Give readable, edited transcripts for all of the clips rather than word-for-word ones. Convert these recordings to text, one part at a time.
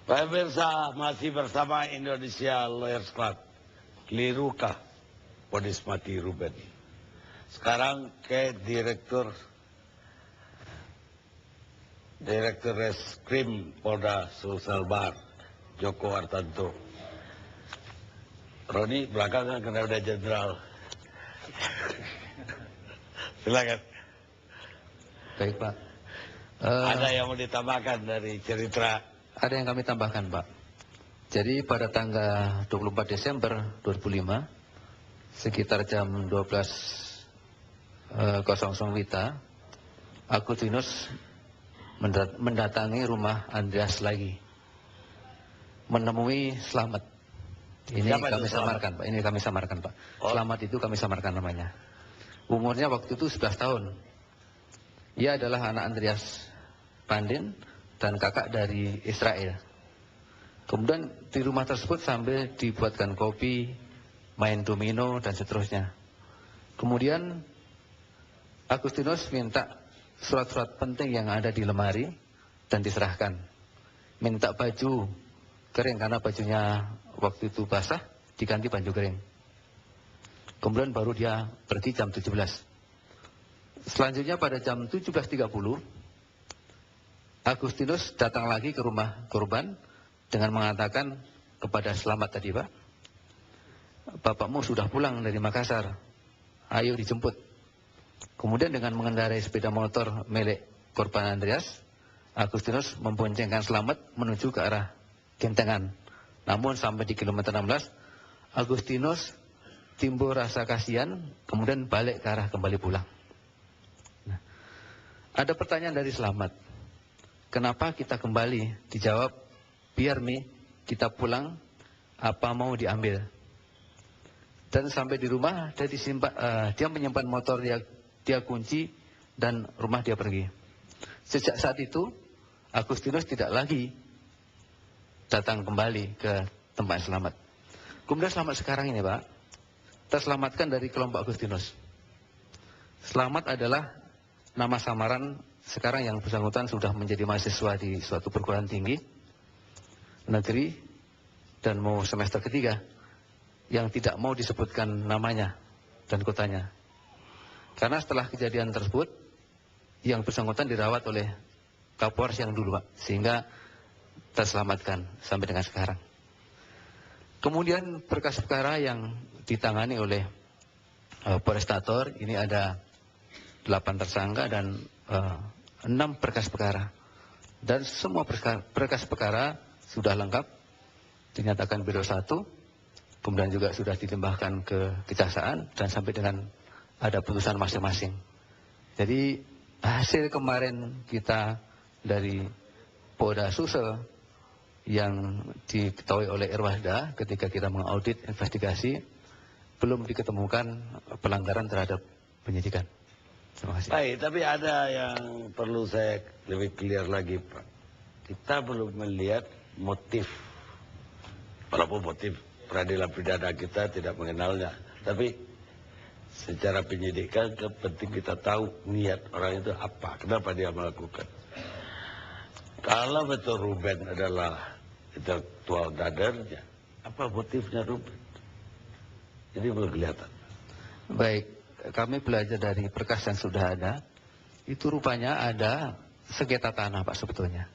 Pak pemirsa, masih bersama Indonesia Lawyers Club. Kelirukah vonis mati Ruben? Sekarang ke Direktur Reskrim Polda Sulsel Bar, Joko Hartanto. Roni belakangan kena udah jenderal. Silakan. Baik, Pak. Ada yang mau ditambahkan dari cerita? Ada yang kami tambahkan, Pak. Jadi pada tanggal 24 Desember 2005, sekitar jam 12.00 WITA, Agustinus mendatangi rumah Andreas lagi, menemui Slamet. Ini kami samarkan, Pak. Ini kami samarkan, Pak. Slamet itu kami samarkan namanya. Umurnya waktu itu 11 tahun. Ia adalah anak Andreas Pandin dan kakak dari Israel. Kemudian di rumah tersebut sambil dibuatkan kopi, main domino dan seterusnya. Kemudian Agustinus minta surat-surat penting yang ada di lemari dan diserahkan. Minta baju kering karena bajunya waktu itu basah, diganti baju kering. Kemudian baru dia pergi jam 17. Selanjutnya pada jam 17.30 Agustinus datang lagi ke rumah korban dengan mengatakan kepada Slamet tadi, Pak, bapakmu sudah pulang dari Makassar, ayo dijemput. Kemudian dengan mengendarai sepeda motor milik korban Andreas, Agustinus memboncengkan Slamet menuju ke arah Gentengan. Namun sampai di kilometer 16, Agustinus timbul rasa kasihan, kemudian balik ke arah kembali pulang. Nah, ada pertanyaan dari Slamet. Kenapa kita kembali? Dijawab, biar Mi, kita pulang, apa mau diambil. Dan sampai di rumah, dia menyimpan motor, dia kunci, dan rumah dia pergi. Sejak saat itu, Agustinus tidak lagi datang kembali ke tempat Slamet. Kemudian Slamet sekarang ini, Pak, terselamatkan dari kelompok Agustinus. Slamet adalah nama samaran sekarang yang bersangkutan sudah menjadi mahasiswa di suatu perguruan tinggi negeri dan mau semester ketiga, yang tidak mau disebutkan namanya dan kotanya. Karena setelah kejadian tersebut, yang bersangkutan dirawat oleh Kapolres yang dulu, Pak, sehingga terselamatkan sampai dengan sekarang. Kemudian berkas perkara yang ditangani oleh Polrestator, ini ada 8 tersangka dan 6 berkas perkara. Dan semua berkas perkara sudah lengkap, dinyatakan B21, kemudian juga sudah dilimpahkan ke kejaksaan dan sampai dengan ada putusan masing-masing. Jadi hasil kemarin kita dari Polda Sulsel yang diketahui oleh Irwasda ketika kita mengaudit investigasi, belum diketemukan pelanggaran terhadap penyidikan. Terima kasih. Baik, tapi ada yang perlu saya lebih clear lagi, Pak. Kita belum melihat motif. Walaupun motif peradilan pidana kita tidak mengenalnya. Tapi secara penyidikan penting kita tahu niat orang itu apa. Kenapa dia melakukan. Kalau betul Ruben adalah intelektual dadernya, apa motifnya Ruben? Jadi belum kelihatan. Baik. Kami belajar dari berkas yang sudah ada, itu rupanya ada sengketa tanah, Pak, sebetulnya.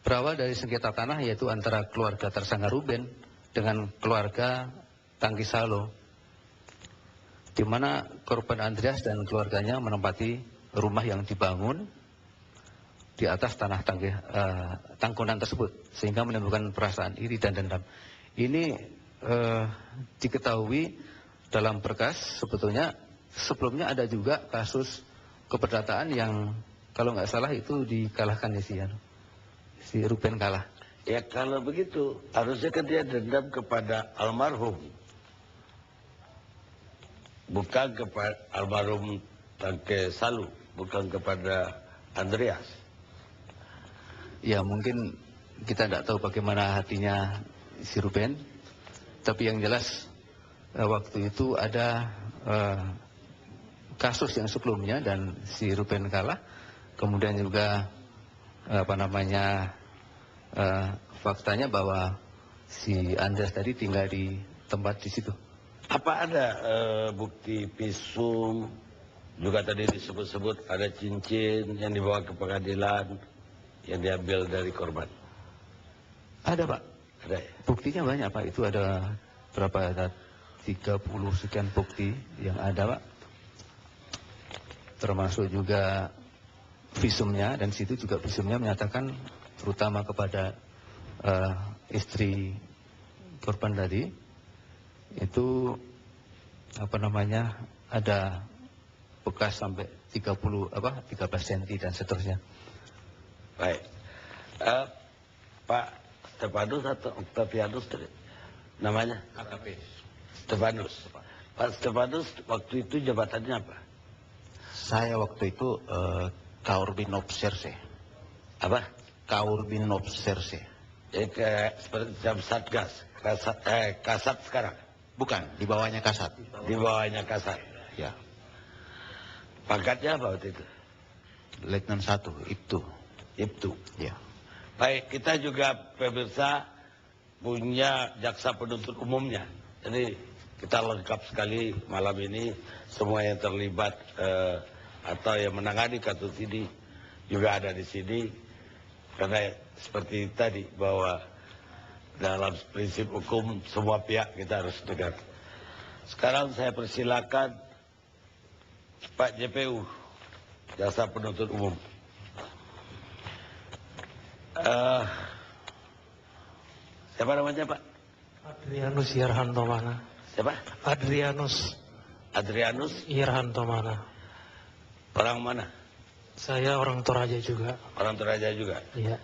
Berawal dari sengketa tanah yaitu antara keluarga tersangka Ruben dengan keluarga Tangki Salo, di mana korban Andreas dan keluarganya menempati rumah yang dibangun di atas tanah tangkunan tersebut, sehingga menimbulkan perasaan iri dan dendam. Ini diketahui dalam berkas sebetulnya sebelumnya ada juga kasus keperdataan yang kalau nggak salah itu dikalahkan ya si Ruben kalah. Ya kalau begitu harusnya kan dia dendam kepada almarhum, bukan kepada almarhum Tangke Salu, bukan kepada Andreas. Ya mungkin kita tidak tahu bagaimana hatinya si Ruben, tapi yang jelas waktu itu ada kasus yang sebelumnya dan si Ruben kalah, kemudian juga faktanya bahwa si Andreas tadi tinggal di tempat di situ. Apa ada bukti visum, juga tadi disebut-sebut ada cincin yang dibawa ke pengadilan yang diambil dari korban? Ada Pak, Ada ya? buktinya banyak Pak, itu ada berapa, ada 30 sekian bukti yang ada Pak. Termasuk juga visumnya, dan situ juga visumnya menyatakan terutama kepada istri korban tadi itu ada bekas sampai 13 cm dan seterusnya. Baik. Pak Stefanus atau Octavianus tadi namanya? AKP. Stefanus. Pak Stefanus waktu itu jabatannya apa? Saya waktu itu Kaurbin Obserse. Apa? Kaurbin Obserse. Seperti jam Satgas, Kasat sekarang. Bukan, di bawahnya Kasat. Di bawahnya Kasat. Ya. Pangkatnya apa waktu itu? Letnan 1, itu. Itu. Ya. Baik, kita juga pemirsa punya jaksa penuntut umumnya. Jadi kita lengkap sekali malam ini, semua yang terlibat atau yang menangani kasus ini juga ada di sini. Karena seperti tadi bahwa dalam prinsip hukum semua pihak kita harus dengar. Sekarang saya persilakan Pak JPU, jaksa penuntut umum. Siapa namanya Pak? Adrianus Irhantomana. Siapa? Adrianus Adrianus. Irhantomana. Orang mana? Saya orang Toraja juga. Orang Toraja juga. Iya.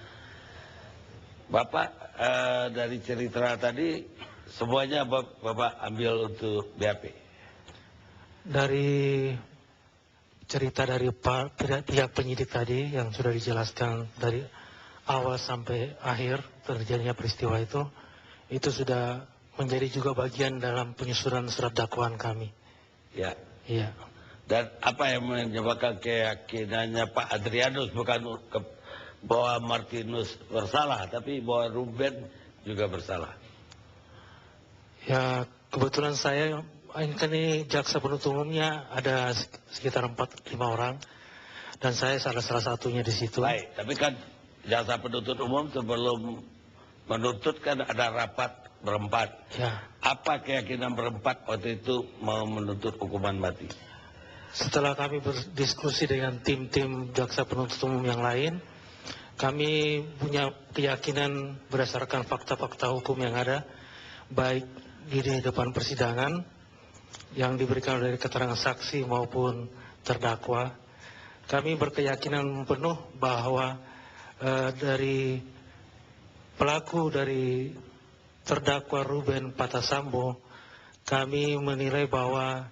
Bapak dari cerita tadi semuanya Bapak ambil untuk BAP. Dari cerita dari pihak penyidik tadi yang sudah dijelaskan dari awal sampai akhir terjadinya peristiwa itu sudah menjadi juga bagian dalam penyusunan surat dakwaan kami. Ya. Iya. Dan apa yang menyebabkan keyakinannya Pak Adrianus bukan bahwa Martinus bersalah, tapi bahwa Ruben juga bersalah? Ya, kebetulan saya ini jaksa penuntut umumnya ada sekitar 4-5 orang dan saya salah satunya di situ. Baik, tapi kan jaksa penuntut umum sebelum menuntut kan ada rapat berempat. Ya. Apa keyakinan berempat waktu itu mau menuntut hukuman mati? Setelah kami berdiskusi dengan tim-tim jaksa penuntut umum yang lain, kami punya keyakinan berdasarkan fakta-fakta hukum yang ada, baik di depan persidangan yang diberikan dari keterangan saksi maupun terdakwa. Kami berkeyakinan penuh bahwa dari pelaku dari terdakwa Ruben Patasambo, kami menilai bahwa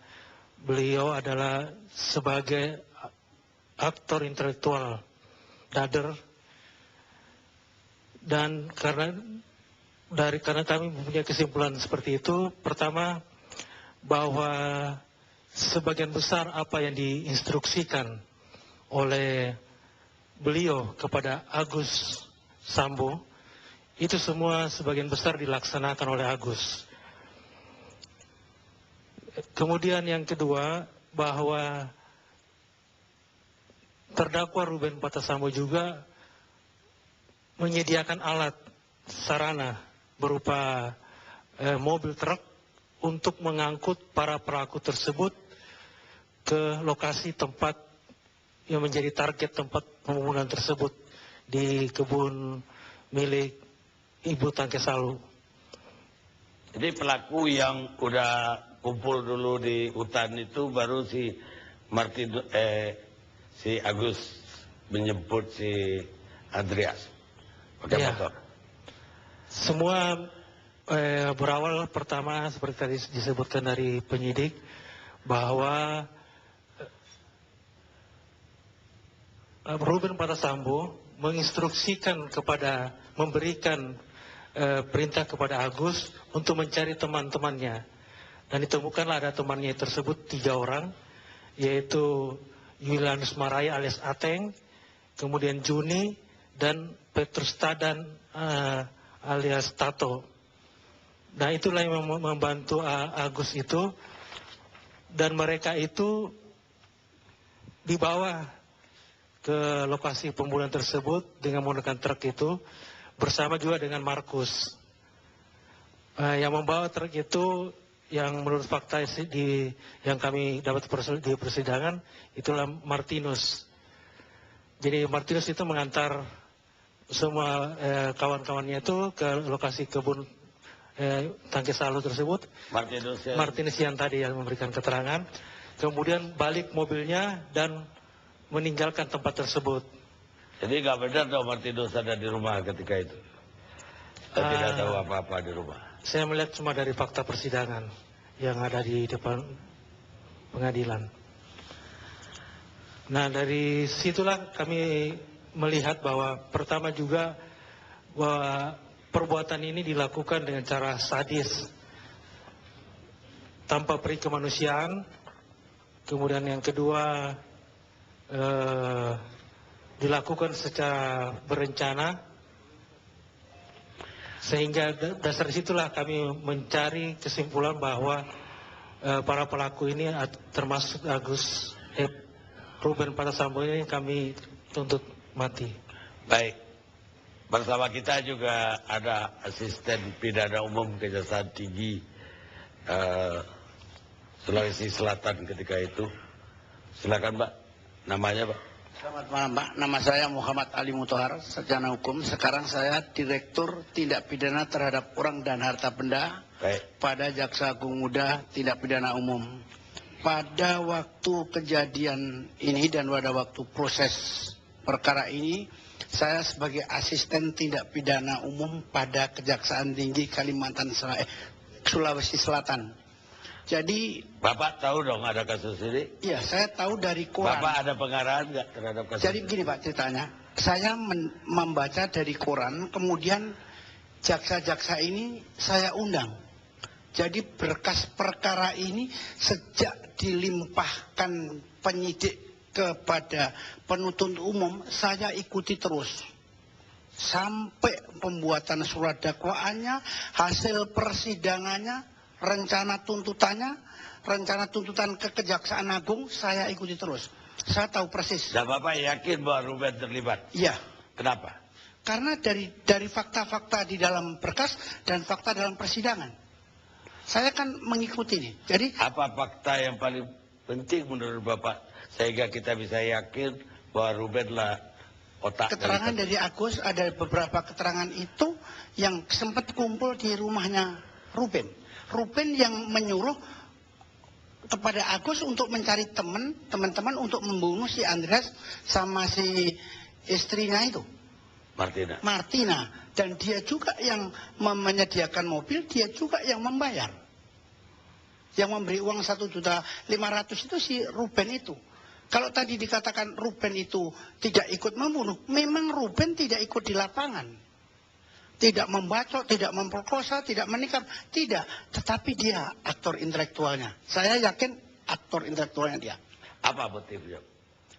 beliau adalah sebagai aktor intelektual dader, dan karena kami mempunyai kesimpulan seperti itu, pertama bahwa sebagian besar apa yang diinstruksikan oleh beliau kepada Agus Sambo itu semua sebagian besar dilaksanakan oleh Agus. Kemudian yang kedua, bahwa terdakwa Ruben Patasambo juga menyediakan alat sarana berupa mobil truk untuk mengangkut para pelaku tersebut ke lokasi tempat yang menjadi target tempat pembunuhan tersebut di kebun milik Ibu Tangkesalu. Jadi pelaku yang udah kumpul dulu di hutan itu baru si Agus menjemput si Andreas pakai motor. Semua berawal pertama seperti tadi disebutkan dari penyidik bahwa Ruben Patasambo menginstruksikan memberikan perintah kepada Agus untuk mencari teman-temannya. Dan ditemukanlah ada temannya tersebut 3 orang, yaitu Yulianus Maraya alias Ateng, kemudian Juni, dan Petrus Tadan alias Tato. Nah, itulah yang membantu Agus itu, dan mereka itu dibawa ke lokasi pembunuhan tersebut dengan menggunakan truk itu bersama juga dengan Markus. Yang membawa truk itu, yang menurut fakta yang kami dapat di persidangan, itulah Martinus. Jadi Martinus itu mengantar semua kawan-kawannya itu ke lokasi kebun tangki salu tersebut. Martinus yang tadi yang memberikan keterangan, kemudian balik mobilnya dan meninggalkan tempat tersebut. Jadi nggak benar dong Martinus ada di rumah ketika itu? Saya tidak tahu apa-apa di rumah. Saya melihat cuma dari fakta persidangan yang ada di depan pengadilan. Nah, dari situlah kami melihat bahwa pertama juga bahwa perbuatan ini dilakukan dengan cara sadis, tanpa peri kemanusiaan. Kemudian yang kedua, dilakukan secara berencana, sehingga dasar situlah kami mencari kesimpulan bahwa para pelaku ini termasuk Ruben Patasambo ini kami tuntut mati. Baik. Bersama kita juga ada asisten pidana umum Kejaksaan Tinggi Sulawesi Selatan ketika itu. Silakan Pak, namanya Pak. Selamat malam Pak, nama saya Muhammad Ali Mutohar, sarjana hukum. Sekarang saya Direktur Tindak Pidana Terhadap Orang dan Harta Benda pada Jaksa Agung Muda Tindak Pidana Umum. Pada waktu kejadian ini dan pada waktu proses perkara ini, saya sebagai asisten tindak pidana umum pada Kejaksaan Tinggi Sulawesi Selatan. Jadi Bapak tahu dong ada kasus ini? Iya, saya tahu dari koran. Bapak ada pengarahan nggak terhadap kasus Jadi begini Pak ceritanya, saya membaca dari koran, kemudian jaksa-jaksa ini saya undang. Jadi berkas perkara ini sejak dilimpahkan penyidik kepada penuntut umum, saya ikuti terus sampai pembuatan surat dakwaannya, hasil persidangannya, rencana tuntutannya, rencana tuntutan ke Kejaksaan Agung, saya ikuti terus. Saya tahu persis. Dan Bapak yakin bahwa Ruben terlibat? Iya. Kenapa? Karena dari fakta-fakta di dalam berkas dan fakta dalam persidangan, saya kan mengikuti ini. Jadi apa fakta yang paling penting menurut Bapak sehingga kita bisa yakin bahwa Ruben lah otak? Keterangan dari Agus, ada beberapa keterangan itu yang sempat kumpul di rumahnya Ruben. Ruben yang menyuruh kepada Agus untuk mencari teman-teman untuk membunuh si Andreas sama si istrinya itu, Martina. Dan dia juga yang menyediakan mobil, dia juga yang membayar. Yang memberi uang 1.500.000 itu si Ruben itu. Kalau tadi dikatakan Ruben itu tidak ikut membunuh, memang Ruben tidak ikut di lapangan. Tidak membacok, tidak memperkosa, tidak menikam, tidak. Tetapi dia aktor intelektualnya. Saya yakin aktor intelektualnya dia. Apa motifnya?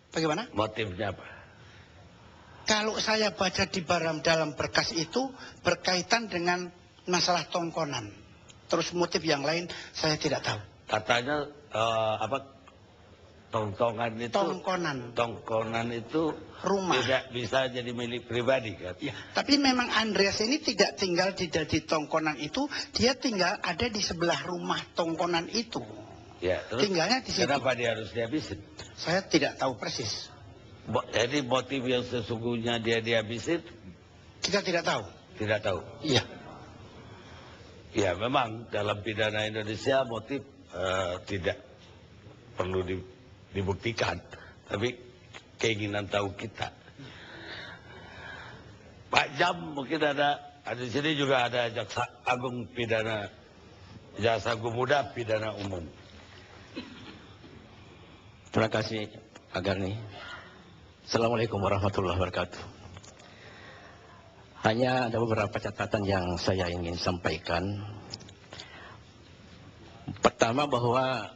Bagaimana? Motifnya apa? Kalau saya baca di dalam berkas itu berkaitan dengan masalah tongkonan. Terus motif yang lain saya tidak tahu. Katanya tongkonan itu rumah tidak bisa jadi milik pribadi kan? Ya, tapi memang Andreas ini tidak tinggal di tongkonan itu, dia tinggal ada di sebelah rumah tongkonan itu. Ya, terus tinggalnya di situ. Kenapa dia harus dihabisin? Saya tidak tahu persis. Jadi motif yang sesungguhnya dia dihabisin? Kita tidak tahu. Tidak tahu. Iya. Ya, memang dalam pidana Indonesia motif tidak perlu dibuktikan, tapi keinginan tahu kita. Pak Jam mungkin ada di sini juga ada Jaksa Agung Pidana, Jaksa Agung Muda Pidana Umum. Terima kasih Pak Garni. Assalamualaikum warahmatullahi wabarakatuh. Hanya ada beberapa catatan yang saya ingin sampaikan. Pertama, bahwa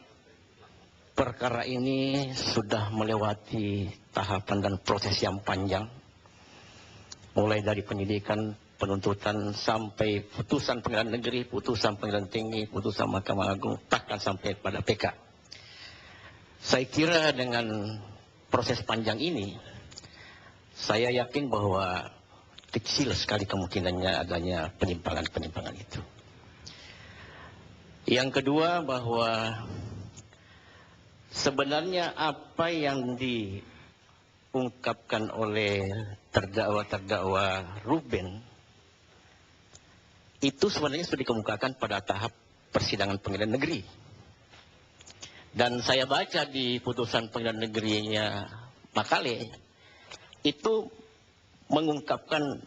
perkara ini sudah melewati tahapan dan proses yang panjang. mulai dari penyidikan, penuntutan, sampai putusan pengadilan negeri, putusan pengadilan tinggi, putusan Mahkamah Agung, bahkan sampai pada PK. Saya kira dengan proses panjang ini, saya yakin bahwa kecil sekali kemungkinannya adanya penyimpangan-penyimpangan itu. Yang kedua, bahwa sebenarnya apa yang diungkapkan oleh terdakwa Ruben itu sebenarnya sudah dikemukakan pada tahap persidangan pengadilan negeri. Dan saya baca di putusan pengadilan negerinya Makale, itu mengungkapkan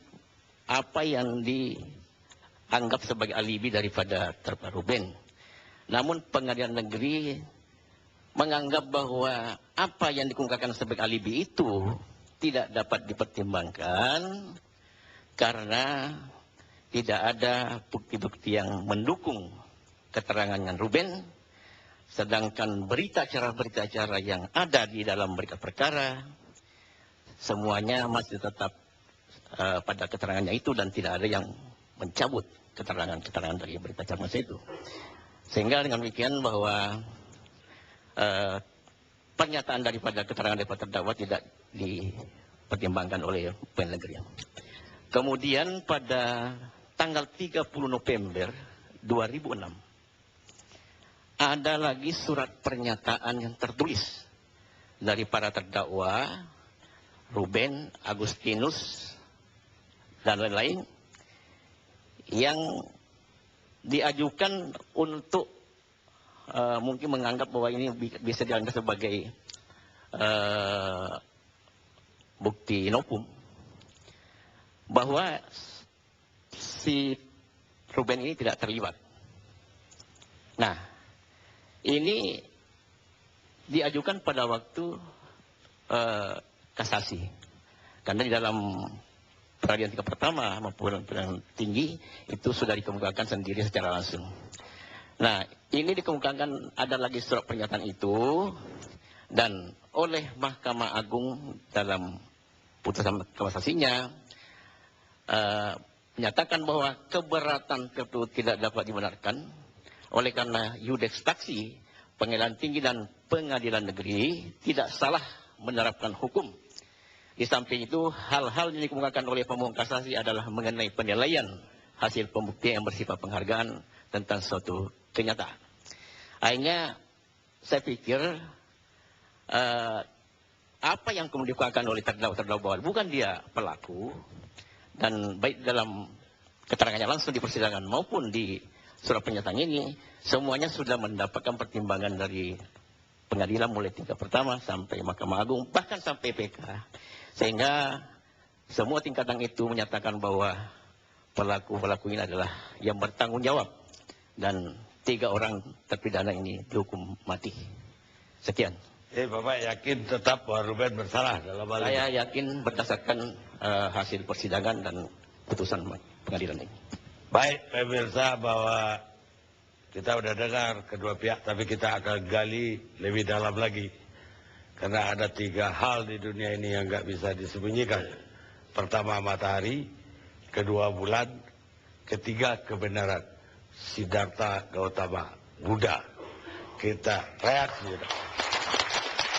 apa yang dianggap sebagai alibi daripada terdakwa Ruben. Namun pengadilan negeri menganggap bahwa apa yang dikemukakan sebagai alibi itu tidak dapat dipertimbangkan karena tidak ada bukti-bukti yang mendukung keterangannya Ruben, sedangkan berita acara yang ada di dalam berita perkara semuanya masih tetap pada keterangannya itu dan tidak ada yang mencabut keterangan-keterangan dari berita acara itu. Sehingga dengan demikian bahwa pernyataan daripada keterangan daripada terdakwa tidak dipertimbangkan oleh pengadilan negeri. Kemudian pada tanggal 30 November 2006 ada lagi surat pernyataan yang tertulis dari para terdakwa Ruben, Agustinus, dan lain-lain yang diajukan untuk mungkin menganggap bahwa ini bisa dianggap sebagai bukti novum bahwa si Ruben ini tidak terlibat. Nah, ini diajukan pada waktu kasasi, karena di dalam peradilan tingkat pertama maupun peradilan tinggi itu sudah dikemukakan sendiri secara langsung. Nah, ini dikemukakan ada lagi surat pernyataan itu dan oleh Mahkamah Agung dalam putusan kasasinya menyatakan bahwa keberatan tersebut tidak dapat dibenarkan oleh karena Iudex Taksi, Pengadilan Tinggi dan Pengadilan Negeri tidak salah menerapkan hukum. Di samping itu, hal-hal yang dikemukakan oleh pemohon kasasi adalah mengenai penilaian hasil pembuktian yang bersifat penghargaan tentang suatu kenyataan. Akhirnya, saya pikir apa yang kemudian dikemukakan oleh terdakwa bukan dia pelaku, dan baik dalam keterangannya langsung di persidangan maupun di surat pernyataan ini, semuanya sudah mendapatkan pertimbangan dari pengadilan mulai tingkat pertama sampai Mahkamah Agung, bahkan sampai PK. Sehingga semua tingkatan itu menyatakan bahwa pelaku-pelaku ini adalah yang bertanggung jawab. Dan 3 orang terpidana ini dihukum mati. Sekian. Bapak yakin tetap bahwa Ruben bersalah dalam hal ini? Saya yakin berdasarkan hasil persidangan dan putusan pengadilan ini. Baik, pemirsa, bahwa kita sudah dengar kedua pihak, tapi kita akan gali lebih dalam lagi. Karena ada 3 hal di dunia ini yang nggak bisa disembunyikan. Pertama, matahari. Kedua, bulan. Ketiga, kebenaran. Siddhartha Gautama, Buddha. Kita reaksi.